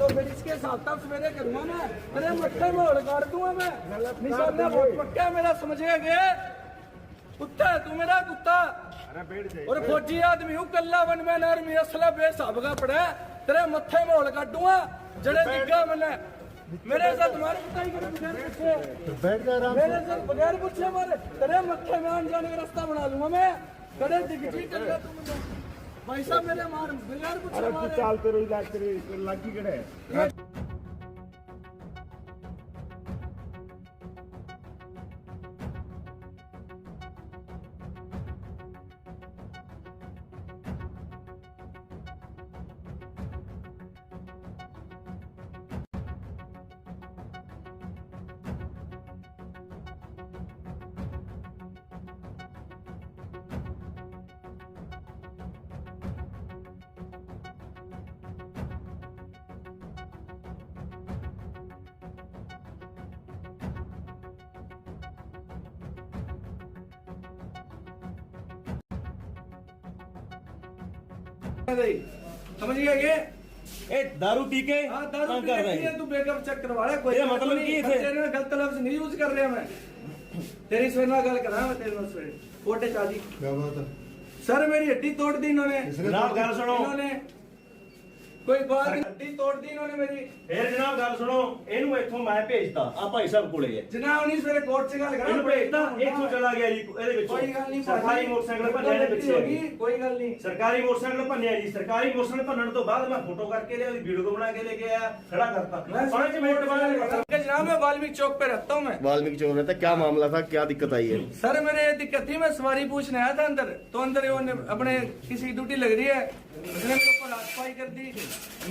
तो फिर इसके साथ तब सवेरे करूंगा मैं, तेरे मट्ठे में होड़ काट दूंगा मैं। निशाना बहुत पक्का है मेरा, समझेगा क्या? कुत्ता है तू मेरा, कुत्ता। और फौजी आदमी हूँ, कल्ला वन मैन आर्मी, असला बेसाब का पड़ा है। तेरे मत्थे में होड़ काटूंगा, जड़े दिखा मैंने। मेरे साथ तुम्हारे पिता ही मेरे साथ बगैर पूछे मारे तेरे मत्थे में आने जाने का रास्ता बना लूंगा मैं। कड़े दिखी कर रहा तू भाई साहब, मेरे मार बगैर पूछे मारे। चालते रही लाठी कड़े समझ गया ये? ए दारू पी के दारू पी के तू बेकअप चेक करवा रहा है। कोई मतलब की थे तेरे में गलत लफ्ज नहीं यूज कर रहा मैं। तेरी सवेरे ना गल करा मैं तेरे में सवेरे कोटे चाली। क्या बात है सर? मेरी हड्डी तोड़ दी इन्होंने। जनाब गल सुनो, इन्होंने कोई बात नहीं, हड्डी तोड़ दी इन्होंने मेरी। फिर जनाब गल सुनो, इनू इथों मैं भेजता आ भाई साहब कोले है जनाब नहीं सवेरे कोर्ट से गल करा, इनू भेजता इथों चला गया जी। ਇਹਦੇ ਵਿੱਚੋਂ कोई गल नहीं, ਸਰਕਾਰੀ ਮੋਟਰਸਾਈਕਲ ਭੰਨਿਆ ਦੇ ਪਿੱਛੇ होगी, कोई गल नहीं। ਸਰਕਾਰੀ ਮੋਟਰਸਾਈਕਲ ਭੰਨਿਆ ਜੀ। ਸਰਕਾਰੀ ਮੋਟਰਸਾਈਕਲ ਭੰਨਣ ਤੋਂ ਬਾਅਦ ਮੈਂ ਫੋਟੋ ਕਰਕੇ ਲਿਆ, ਉਹਦੀ ਵੀਡੀਓ ਬਣਾ ਕੇ ਲੈ ਕੇ ਆਇਆ, ਖੜਾ करता 5 मिनट बाद। जनाब मैं वाल्मीकि चौक पे रहता हूँ मैं। वाल्मीकि चौक रहता, क्या मामला था, क्या दिक्कत आई है? सर मेरे ये दिक्कत थी, मैं सवारी पूछने आया था अंदर, तो अंदर अपने किसी ड्यूटी लग रही है, उसने मेरे ऊपर हाथपाई कर दी।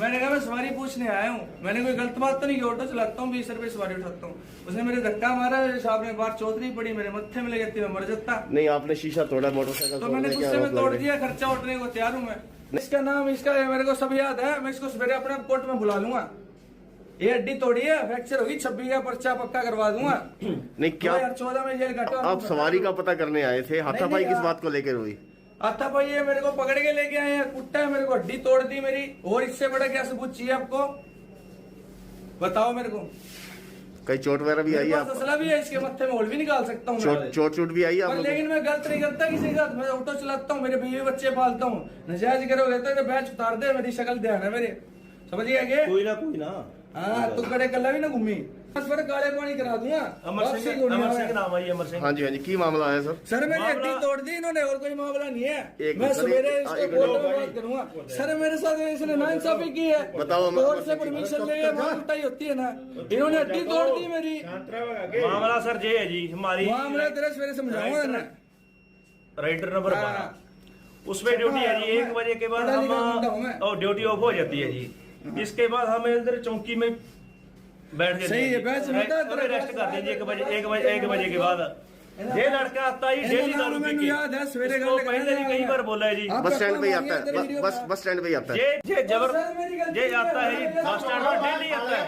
मैंने कहा मैं सवारी पूछने आया हूँ, मैंने कोई गलत बात तो नहीं की, ऑटो चलाता हूँ, 20 रुपए सवारी उठाता हूँ। उसने मेरे धक्का मारा, साहब ने बार चौधरी पड़ी, मेरे मत्थे में ले जाती, मैं मर जाता। नहीं, आपने शीशा तोड़ा मोटरसाइकिल, तो मैंने गुस्से में तोड़ दिया, खर्चा उठने को तैयार हूँ मैं। इसका नाम इसका मेरे को सब याद है, मैं इसको सवेरे अपने कोर्ट में बुला लूंगा। ये हड्डी तोड़ी है, फ्रैक्चर होगी, 26 का पर्चा पक्का करवा दूंगा। नहीं क्या 14 में जेल काटो। आप सवारी का पता करने आए थे? हाथापाई किस बात को लेकर हुई? आता भाई ये मेरे को पकड़ के लेके आए हैं, कुत्ता है, मेरे को हड्डी तोड़ दी मेरी। और इससे बड़ा क्या सबूत चाहिए आपको? बताओ मेरे को। कहीं चोट वगैरह भी आई है? असला भी है, इसके मत्थे में होल भी निकाल सकता हूँ। चोट भी आई है? लेकिन मैं गलत नहीं करता किसी के साथ, मैं ऑटो चलाता हूँ, मेरे बीवी बच्चे पालता हूँ। नजायज करोगे तो बैच उतार दे, मेरी शक्ल ध्यान है मेरे, समझ गया क्या? कोई ना हाँ तू कड़े कल्ला भी ना घूमी, बस पर काले पानी करा दूंगा। अमर सिंह नाम है अमर सिंह। हाँ जी की मामला है सर? सर मेरी हड्डी तोड़ दी इन्होंने, और कोई मामला नहीं है। मैं सर, सवेरे इसको कोर्ट में बात करूंगा। सर मेरे साथ इसने नाइंसाफी की है, बताओ। कोर्ट से परमिशन ले मारकुटाई होती है ना, इन्होंने हड्डी तोड़ दी मेरी। मामला सर ये है जी, हमारी मामला तेरे सवेरे समझाऊंगा ना। राइडर नंबर 12 उसमें ड्यूटी है जी। 1 बजे के बाद हम और ड्यूटी ऑफ हो जाती है जी। इसके बाद हम इधर चौकी में बैठ गए। सही है, बैठ रेस्ट करते हैं जी 1 बजे के बाद। ये लड़का आता ही डेली दारू पी के, याद है सवेरे पहले भी कई बार बोला है जी। बस स्टैंड पे ही आता है, बस स्टैंड पे ही आता है। ये जबर ये आता है बस स्टैंड पर डेली आता है,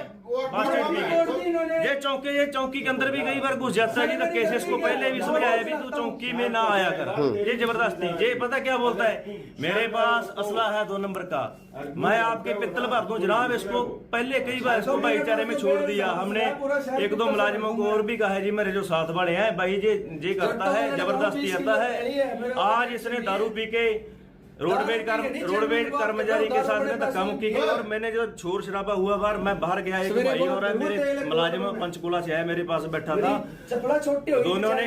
बस स्टैंड पे। ये चौकी के अंदर भी कई बार घुस जाता है जी धक्के से। इसको पहले भी समझाया भी तू चौकी में ना आया कर। ये जबरदस्ती, ये पता क्या बोलता है, मेरे पास असला है 2 नंबर का, मैं आपके पित्तल भर दूं जनाब। इसको पहले कई बार इसको भाईचारे में छोड़ दिया हमने। 1-2 मुलाजिमों को और भी कहा है जी, मेरे जो साथ वाले हैं भाई ये करता है, जबरदस्ती आता है। आज इसने दारू पी के रोडवेज कर्मचारी के साथ में धक्का मुक्की की, और मैंने जो शोर शराबा हुआ बार मैं बाहर गया, एक भाई और मेरे मुलाजिम पंचकुला से आया, मेरे पास बैठा था, दोनों ने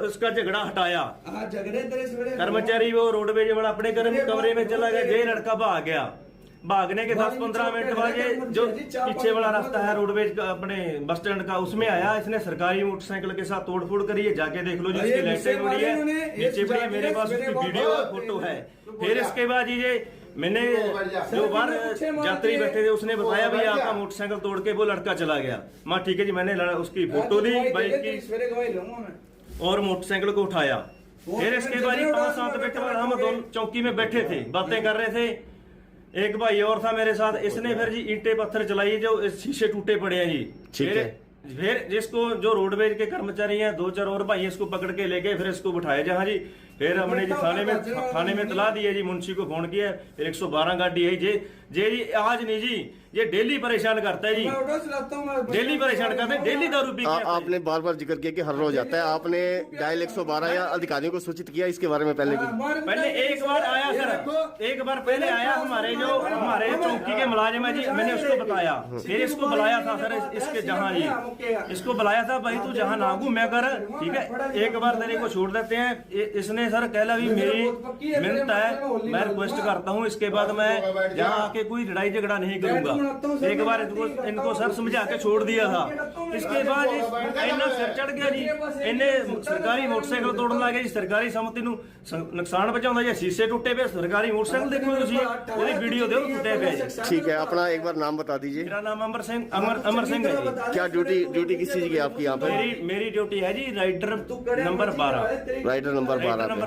उसका झगड़ा हटाया। कर्मचारी वो रोडवेज वाला अपने कमरे में चला गया, ये लड़का भाग गया। भागने के 10-15 मिनट बाद ये जो पीछे वाला रास्ता है रोडवेज का अपने बस स्टैंड का, उसमें आया। इसने सरकारी मोटरसाइकिल के साथ तोड़फोड़ करी है, जाके देख लो जिसकी लाइटें पड़ी है, नीचे पड़ी है, मेरे पास उसकी वीडियो और फोटो है। फिर इसके बाद ये मैंने जो बाहर यात्री बैठे थे उसने बताया भैया आपका मोटरसाइकिल तोड़ के वो लड़का चला गया। माँ ठीक है जी, मैंने उसकी फोटो दी बाइक की और मोटरसाइकिल को उठाया। फिर इसके बाद 5-7 मिनट बाद हम दोनों चौकी में बैठे थे, बातें कर रहे थे। एक भाई और था मेरे साथ, इसने फिर जी ईंटे पत्थर चलाई, जो शीशे टूटे पड़े हैं जी। फिर जिसको जो रोडवेज के कर्मचारी हैं 2-4 और भाई इसको पकड़ के ले गए, फिर इसको बिठाया जहाँ जी। फिर हमने जी थाने में तला दिया जी, मुंशी को फोन किया, फिर 112 गाड़ी है जी। ये जी आज नहीं जी, ये डेली परेशान करता है जी, मैं ऑटो चलाता हूँ, मैं डेली परेशान करता है, डेली दारू पी के आता है। आपने बार बार जिक्र किया कि हर रोज आता है, आपने डायल 112 या अधिकारियों को सूचित किया इसके बारे में पहले भी? पहले एक बार आया सर, एक बार पहले आया हमारे चौकी के मुलाजिम है जी, मैंने उसको बताया, फिर इसको बुलाया था सर, इसके जहाँ जी इसको बुलाया था, भाई तू जहाँ ना घूमया कर, ठीक है, एक बार तेरे को छोड़ देते हैं। इसने सर कहला भी मेरी मिन्नत है, मैं रिक्वेस्ट करता हूँ, इसके बाद मैं यहाँ आके कोई लड़ाई झगड़ा नहीं करूंगा। एक बार इनको सर समझा के छोड़ दिया था, इसके बाद इन्ना सिर चढ़ गया जी, इन्हें सरकारी मोटरसाइकिल तोड़न लगे जी, सरकारी सम्पत्ति ਨੂੰ नुकसान पहुंचाਉਂਦਾ जी, शीशे टूटे पे, सरकारी मोटरसाइकिल देखो ਤੁਸੀਂ ਉਹਦੀ ਵੀਡੀਓ ਦਿਓ टूटे पे जी। ठीक है, अपना एक बार नाम बता दीजिए। मेरा नाम अमर सिंह है जी। क्या ड्यूटी किस चीज की आपकी यहाँ पे? मेरी ड्यूटी है जी राइडर नंबर 12। राइडर नंबर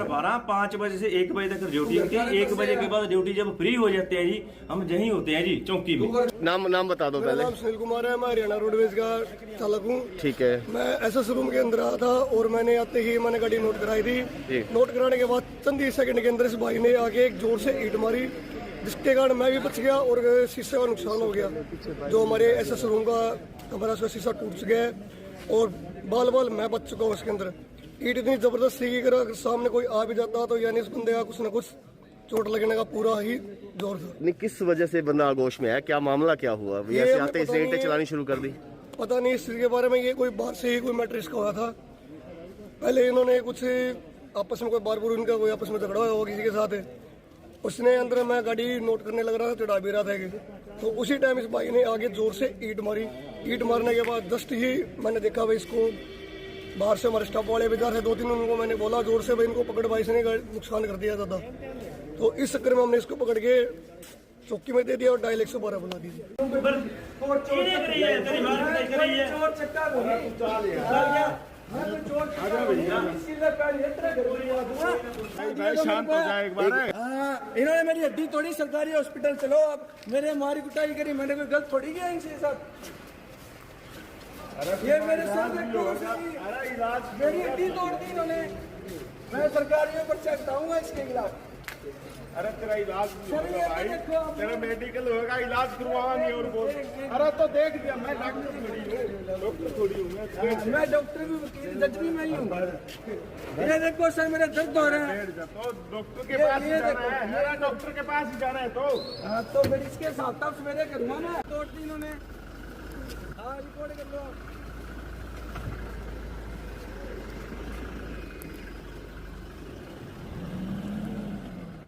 12 5 बजे से 1 बजे तक ड्यूटी होती है। 1 बजे के बाद ड्यूटी जब फ्री हो जाते हैं जी, हम यहीं होते हैं जी चौकी में। नाम बता दो पहले। नाम सुनील कुमार है, मैं हरियाणा रोडवेज का चालक हूँ। ठीक है। मैं एसएस रूम के अंदर आया था और मैंने आते ही मैंने गाड़ी नोट कराई थी। नोट कराने के बाद चंद ही सेकंड के अंदर इस भाई ने आके एक जोर से ईंट मारी, जिसके कारण मैं भी बच गया और शीशे का नुकसान हो गया। जो हमारे एसएस रूम का कमरा उसका शीशा टूट गया है और बाल मैं बच चुका हूँ उसके अंदर। ईंट इतनी जबरदस्त थी कि अगर सामने कोई आ भी जाता तो यानी इस बंदे का कुछ न कुछ चोट लगने का पूरा ही जोर था। नहीं, किस वजह से बंदा आगोश में है, क्या मामला क्या हुआ? ऐसे आते इसने ईंटें चलानी शुरू कर दी? पता नहीं इस चीज के बारे में, ये कोई बाहर से ही कोई मैटर इसका हुआ था। पहले इन्होंने कुछ आपस में कोई बार इनका कोई आपस में झगड़ा हुआ होगा किसी के साथ, उसने अंदर मैं गाड़ी नोट करने लग रहा था, चढ़ा भी रहा था, तो उसी टाइम इस भाई ने आगे जोर से ईंट मारी। ईंट मारने के बाद जस्ट ही मैंने देखा भाई इसको बाहर से हमारे स्टाफ वाले भी जा रहे 2-3 उनको मैंने बोला जोर से भाई इनको पकड़, भाई इसने नुकसान कर दिया ज़्यादा। तो इस चक्कर में हमने इसको पकड़ के चौकी में दे दिया और डायल 112 बुला दीजिए। शांत हो जाए एक बार। इन्होंने मेरी हड्डी तोड़ी, सरकारी हॉस्पिटल चलो, अब मेरे मारी कुटाई करी, मैंने कोई गलत थोड़ी किया इनसे साथ। ये मेरे सर मेरी हड्डी तोड़ दी इन्होंने, मैं सरकारियों पर चेक हटाऊंगा इसके खिलाफ। अरे तेरा इलाज भाई, तेरा मेडिकल होगा, इलाज करवावा नहीं और बोल। अरे तो देख दिया, मैं डॉक्टर थोड़ी हूँ, मैं डॉक्टर भी, वकील, जज भी मैं ही हूँ। ये देखो सर मेरे दर्द हो रहे हैं, तो डॉक्टर के पास ही जाना है, मेरा डॉक्टर के पास ही जाना है। तो फिर इसके साथ सवेरे करूँगा ना। तोड़ दी इन्होंने, हाँ रिकॉर्ड कर लो।